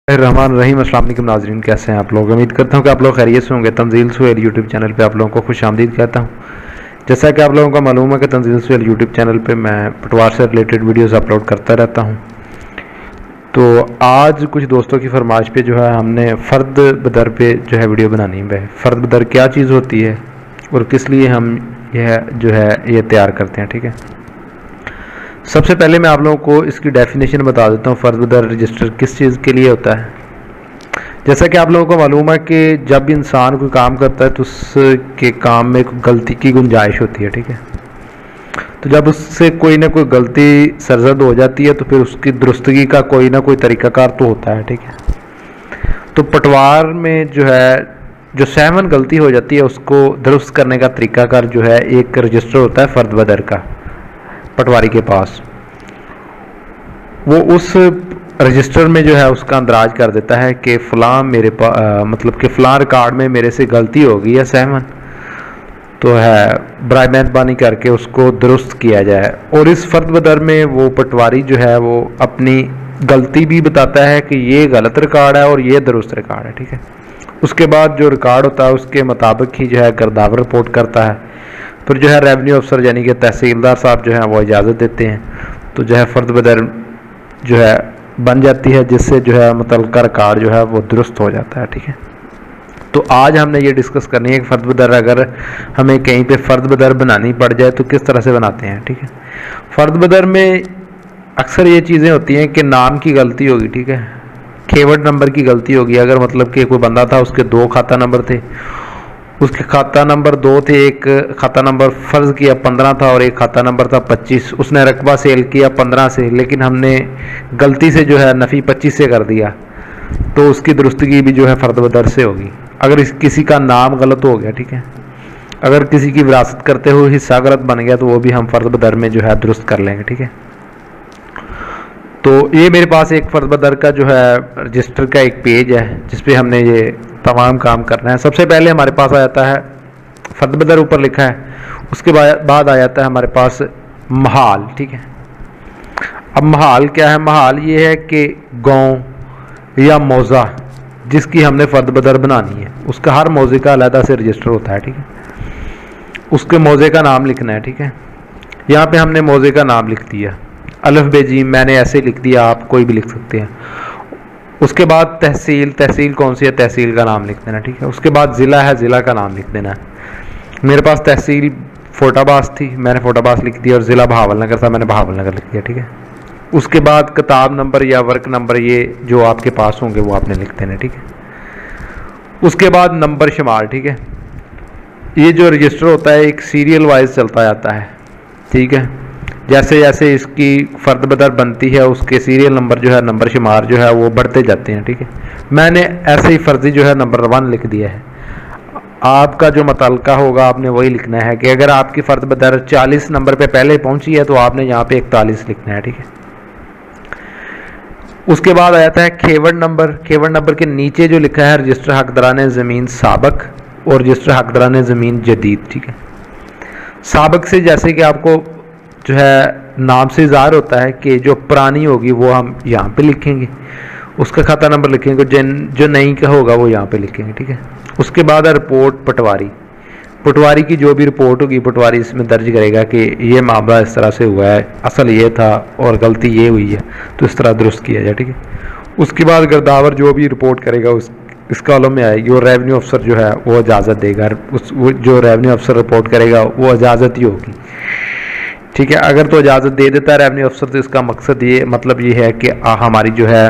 रहमान रहीम। अस्सलाम वालेकुम नाज़रीन, कैसे हैं आप लोग। उम्मीद करता हूं कि आप लोग खैरियत से होंगे। तंजील सुहेल यूट्यूब चैनल पे आप लोगों को खुश आमदीद कहता हूं। जैसा कि आप लोगों को मालूम है कि तंजील सुहेल यूट्यूब चैनल पे मैं पटवार से रिलेटेड वीडियोस अपलोड करता रहता हूं। तो आज कुछ दोस्तों की फरमाइश पे जो है हमने फ़र्द बदर पे जो है वीडियो बनानी है। फ़र्द बदर क्या चीज़ होती है और किस लिए हम यह जो है ये तैयार करते हैं, ठीक है। सबसे पहले मैं आप लोगों को इसकी डेफिनेशन बता देता हूँ। फ़र्द बदर रजिस्टर किस चीज़ के लिए होता है। जैसा कि आप लोगों को मालूम है कि जब इंसान कोई काम करता है तो उसके काम में गलती की गुंजाइश होती है, ठीक है। तो जब उससे कोई ना कोई गलती सरजद हो जाती है तो फिर उसकी दुरुस्तगी का कोई ना कोई तरीक़ाकार तो होता है, ठीक है। तो पटवार में जो है जो सहमन गलती हो जाती है उसको दुरुस्त करने का तरीक़ाकार जो है एक रजिस्टर होता है फ़र्द बदर का पटवारी के पास। वो उस रजिस्टर में जो है उसका अंदराज कर देता है कि फ़लाँ मेरे पास मतलब कि फ़लाँ रिकॉर्ड में मेरे से गलती होगी या सहमन तो है बराए मेहरबानी करके उसको दुरुस्त किया जाए। और इस फ़र्द बदर में वो पटवारी जो है वो अपनी गलती भी बताता है कि ये गलत रिकॉर्ड है और ये दुरुस्त रिकॉर्ड है, ठीक है। उसके बाद जो रिकॉर्ड होता है उसके मुताबिक ही जो है गिरदावर रिपोर्ट करता है। फिर जो है रेवेन्यू अफसर यानी कि तहसीलदार साहब जो है वो इजाज़त देते हैं तो जो है फ़र्द बदर जो है बन जाती है, जिससे जो है मुतल्लिका रिकॉर्ड जो है वो दुरुस्त हो जाता है, ठीक है। तो आज हमने ये डिस्कस करनी है कि फ़र्द बदर अगर हमें कहीं पे फ़र्द बदर बनानी पड़ जाए तो किस तरह से बनाते हैं, ठीक है। फ़र्द बदर में अक्सर ये चीज़ें होती हैं कि नाम की गलती होगी, ठीक है, खेवट नंबर की गलती होगी। अगर मतलब कि कोई बंदा था उसके 2 खाता नंबर थे, उसके खाता नंबर 2 थे, एक खाता नंबर फ़र्ज़ किया 15 था और एक खाता नंबर था 25। उसने रकबा सेल किया 15 से, लेकिन हमने गलती से जो है नफ़ी 25 से कर दिया तो उसकी दुरुस्तगी भी जो है फ़र्द बदर से होगी। अगर किसी का नाम गलत हो गया, ठीक है, अगर किसी की विरासत करते हुए हिस्सा गलत बन गया तो वो भी हम फ़र्द बदर में जो है दुरुस्त कर लेंगे, ठीक है। तो ये मेरे पास एक फ़र्द बदर का जो है रजिस्टर का एक पेज है जिस पे हमने ये तमाम काम करना है। सबसे पहले हमारे पास आ जाता है फ़र्द बदर ऊपर लिखा है, उसके बाद आ जाता है हमारे पास महाल, ठीक है। अब महाल क्या है। महाल ये है कि गांव या मौज़ा जिसकी हमने फ़र्द बदर बनानी है उसका हर मौज़े का अलहदा से रजिस्टर होता है, ठीक है। उसके मौज़े का नाम लिखना है, ठीक है। यहाँ पे हमने मौज़े का नाम लिख दिया, अलिफ बे जीम मैंने ऐसे लिख दिया, आप कोई भी लिख सकते हैं। उसके बाद तहसील कौन सी है, तहसील का नाम लिख देना, ठीक है। उसके बाद ज़िला है, ज़िला का नाम लिख देना है। मेरे पास तहसील फोटाबाज थी, मैंने फोटाबाज लिख दिया, और ज़िला बहावलनगर था, मैंने बहावलनगर लिख दिया, ठीक है। उसके बाद किताब नंबर या वर्क नंबर ये जो आपके पास होंगे वो आपने लिख देना, ठीक है। उसके बाद नंबर शुमार, ठीक है। ये जो रजिस्टर होता है एक सीरियल वाइज चलता जाता है, ठीक है। जैसे जैसे इसकी फ़र्द बदर बनती है उसके सीरियल नंबर जो है नंबर शुमार जो है वो बढ़ते जाते हैं, ठीक है। मैंने ऐसे ही फ़र्जी जो है नंबर 1 लिख दिया है। आपका जो मुतल्लिका होगा आपने वही लिखना है कि अगर आपकी फ़र्द बदर 40 नंबर पे पहले पहुंची है तो आपने यहाँ पे 41 लिखना है, ठीक है। उसके बाद आ जाता है खेवट नंबर। खेवट नंबर के नीचे जो लिखा है रजिस्टर हकदरान ज़मीन साबक और रजिस्टर हकदरान ज़मीन जदीद, ठीक है। साबक से जैसे कि आपको जो है नाम से ज़ाहिर होता है कि जो पुरानी होगी वो हम यहाँ पे लिखेंगे, उसका खाता नंबर लिखेंगे, जो नई का होगा वो यहाँ पे लिखेंगे, ठीक है। उसके बाद रिपोर्ट पटवारी की जो भी रिपोर्ट होगी पटवारी इसमें दर्ज करेगा कि ये मामला इस तरह से हुआ है, असल ये था और गलती ये हुई है तो इस तरह दुरुस्त किया जाए, ठीक है। उसके बाद गिरदावर जो भी रिपोर्ट करेगा इस कॉलम में आएगी और रेवेन्यू अफसर जो है वो इजाज़त देगा। वो जो रेवेन्यू अफसर रिपोर्ट करेगा वो इजाज़त ही होगी, ठीक है। अगर तो इजाज़त दे देता है रेवेन्यू अफसर तो इसका मकसद ये मतलब ये है कि हमारी जो है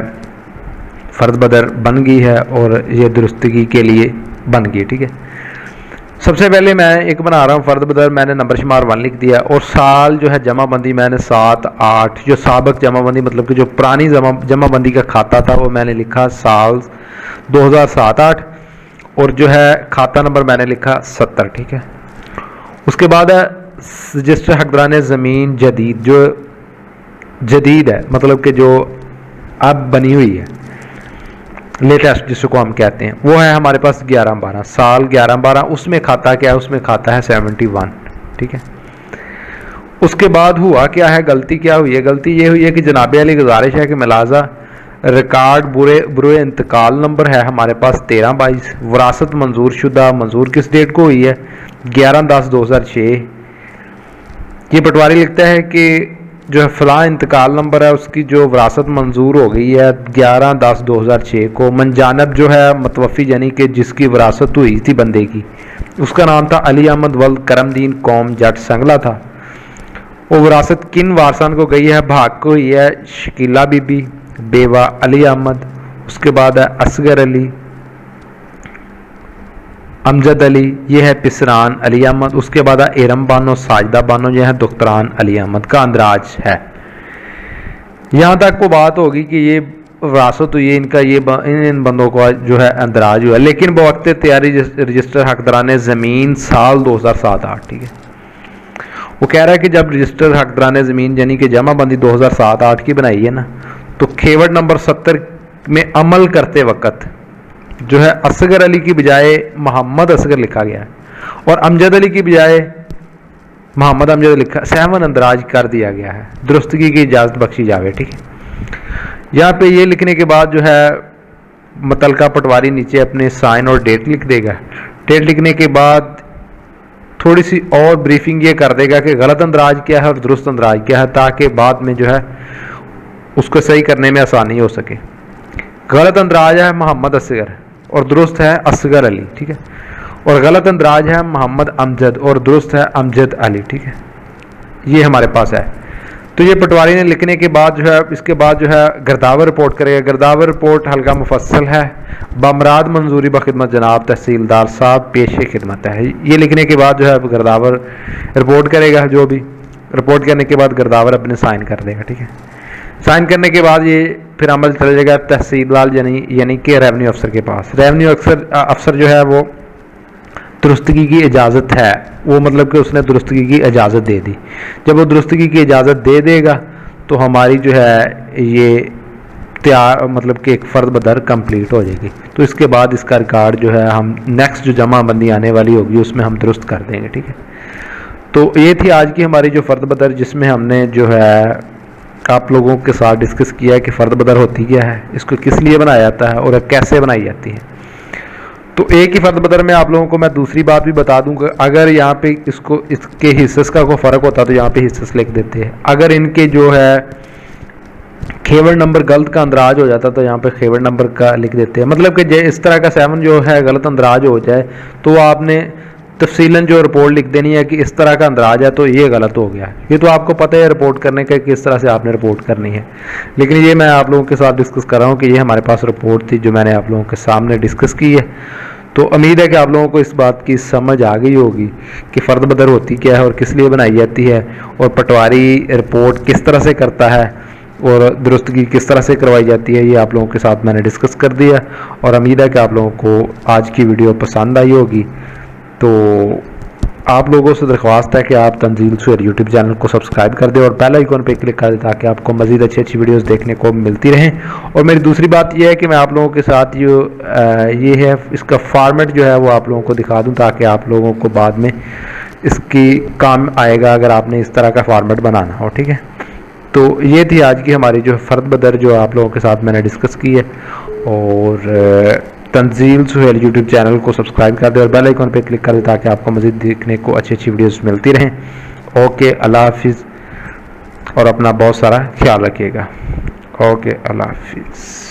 फ़र्द बदर बन गई है और ये दुरुस्तगी के लिए बन गई, ठीक है। सबसे पहले मैं एक बना रहा हूँ फ़र्द बदर, मैंने नंबर शुमार 1 लिख दिया और साल जो है जमाबंदी मैंने 7-8 जो साबक जमाबंदी मतलब कि जो पुरानी जमाबंदी का खाता था वो मैंने लिखा साल 2007-8 और जो है खाता नंबर मैंने लिखा 70, ठीक है। उसके बाद है रजिस्टर हकदरान ज़मीन जदीद, जो जदीद है मतलब कि जो अब बनी हुई है लेटेस्ट जिसको हम कहते हैं, वो है हमारे पास 11-12 साल 11-12। उसमें खाता क्या है, उसमें खाता है 71, ठीक है। उसके बाद हुआ क्या है, गलती क्या हुई है, गलती ये हुई है कि जनाब अली गुजारिश है कि मिलाजा रिकॉर्ड बुरे इंतकाल नंबर है हमारे पास 1322। वरासत मंजूर शुदा मंजूर किस डेट को हुई है? 11/10/2006। ये पटवारी लिखता है कि जो है फलां इंतकाल नंबर है उसकी जो वरासत मंजूर हो गई है 11/10/2006 को। मनजानब जो है मतवफ़ी यानी कि जिसकी वरासत हुई थी बंदे की, उसका नाम था अली अहमद वल्द करमदीन कौम जट संगला था। वो विरासत किन वारसान को गई है? भाग को हुई है शकीला बीबी, बेवा अली अहमद, उसके बाद है असगर अली, अमजद अली, ये है पिसरान अली अहमद, उसके बाद है एरम बानो, साजदा बानो, ये है दुख्तरान अली अहमद का अंदराज है। यहाँ तक को बात होगी कि ये विरासत हुई है इनका, ये इन बंदों का जो है अंदराज हुआ, लेकिन बवक्त तैयारी रजिस्टर हकदारान ज़मीन साल 2007-8, ठीक है। वो कह रहा है कि जब रजिस्टर हकदारान ज़मीन यानी कि जमाबंदी 2007-8 की बनाई है ना, तो खेवड़ नंबर 70 में अमल करते वक्त जो है असगर अली की बजाय मोहम्मद असगर लिखा गया है और अमजद अली की बजाय मोहम्मद अमजद लिखा, सहवन अंदराज कर दिया गया है, दुरुस्तगी की इजाज़त बख्शी जावे, ठीक है। यहाँ पे ये लिखने के बाद जो है मुतलका पटवारी नीचे अपने साइन और डेट लिख देगा। डेट लिखने के बाद थोड़ी सी और ब्रीफिंग ये कर देगा कि गलत अंदराज क्या है और दुरुस्त अंदराज क्या है, ताकि बाद में जो है उसको सही करने में आसानी हो सके। गलत अंदराज है मोहम्मद असगर और दुरुस्त है असगर अली, ठीक है। और गलत अंदराज है मोहम्मद अमजद और दुरुस्त है अमजद अली, ठीक है। ये हमारे पास है। तो ये पटवारी ने लिखने के बाद जो है इसके बाद जो है गिरदावर रिपोर्ट करेगा। गिरदावर रिपोर्ट हल्का मुफस्सल है, बमराद मंजूरी बखिदमत जनाब तहसीलदार साहब पेशे खिदमत है। ये लिखने के बाद जो है गिरदावर रिपोर्ट करेगा। जो भी रिपोर्ट करने के बाद गिरदावर अपने साइन कर देगा, ठीक है। साइन करने के बाद ये फिर अमल चला जाएगा तहसीलदार यानी कि रेवेन्यू अफसर के पास। रेवेन्यू अफसर जो है वो दुरुस्तगी की इजाज़त है, वो मतलब कि उसने दुरुस्तगी की इजाज़त दे दी। जब वो दुरुस्तगी की इजाज़त दे देगा तो हमारी जो है ये तैयार मतलब कि एक फ़र्द बदर कंप्लीट हो जाएगी। तो इसके बाद इसका रिकॉर्ड जो है हम नेक्स्ट जो जमाबंदी आने वाली होगी उसमें हम दुरुस्त कर देंगे, ठीक है। तो ये थी आज की हमारी जो फ़र्द बदर, जिसमें हमने जो है आप लोगों के साथ डिस्कस किया है कि फ़र्द बदर होती क्या है, इसको किस लिए बनाया जाता है और कैसे बनाई जाती है। तो एक ही फ़र्द बदर में आप लोगों को मैं दूसरी बात भी बता दूं कि अगर यहाँ पे इसके हिस्सेस का कोई फ़र्क होता तो यहाँ पे हिस्सेस लिख देते हैं। अगर इनके जो है खेवड़ नंबर गलत का अंदराज हो जाता तो यहाँ पे खेवड़ नंबर का लिख देते हैं। मतलब कि इस तरह का 7 जो है गलत अंदराज हो जाए तो आपने तफसीलन जो रिपोर्ट लिख देनी है कि इस तरह का अंदराज है तो ये गलत हो गया। ये तो आपको पता है रिपोर्ट करने का किस तरह से आपने रिपोर्ट करनी है, लेकिन ये मैं आप लोगों के साथ डिस्कस कर रहा हूँ कि ये हमारे पास रिपोर्ट थी जो मैंने आप लोगों के सामने डिस्कस की है। तो उम्मीद है कि आप लोगों को इस बात की समझ आ गई होगी कि फ़र्द बदर होती क्या है और किस लिए बनाई जाती है और पटवारी रिपोर्ट किस तरह से करता है और दुरुस्तगी किस तरह से करवाई जाती है। ये आप लोगों के साथ मैंने डिस्कस कर दिया और उम्मीद है कि आप लोगों को आज की वीडियो पसंद आई होगी। तो आप लोगों से दरख्वास्त है कि आप तंजील सुहेल यूट्यूब चैनल को सब्सक्राइब कर दें और बेल आइकन पे क्लिक कर दें ताकि आपको मज़ीद अच्छी अच्छी वीडियोस देखने को मिलती रहें। और मेरी दूसरी बात यह है कि मैं आप लोगों के साथ ये है इसका फॉर्मेट जो है वो आप लोगों को दिखा दूं ताकि आप लोगों को बाद में इसकी काम आएगा अगर आपने इस तरह का फॉर्मेट बनाना हो, ठीक है। तो ये थी आज की हमारी जो फ़र्द बदर जो आप लोगों के साथ मैंने डिस्कस की है। और तंजील सुहेल यूट्यूब चैनल को सब्सक्राइब कर दें और बेल आइकन पे क्लिक कर दें ताकि आपको मज़ीद देखने को अच्छी अच्छी वीडियोस मिलती रहें। ओके, अल्लाह हाफिज़ और अपना बहुत सारा ख्याल रखिएगा। ओके, अल्लाह हाफिज़।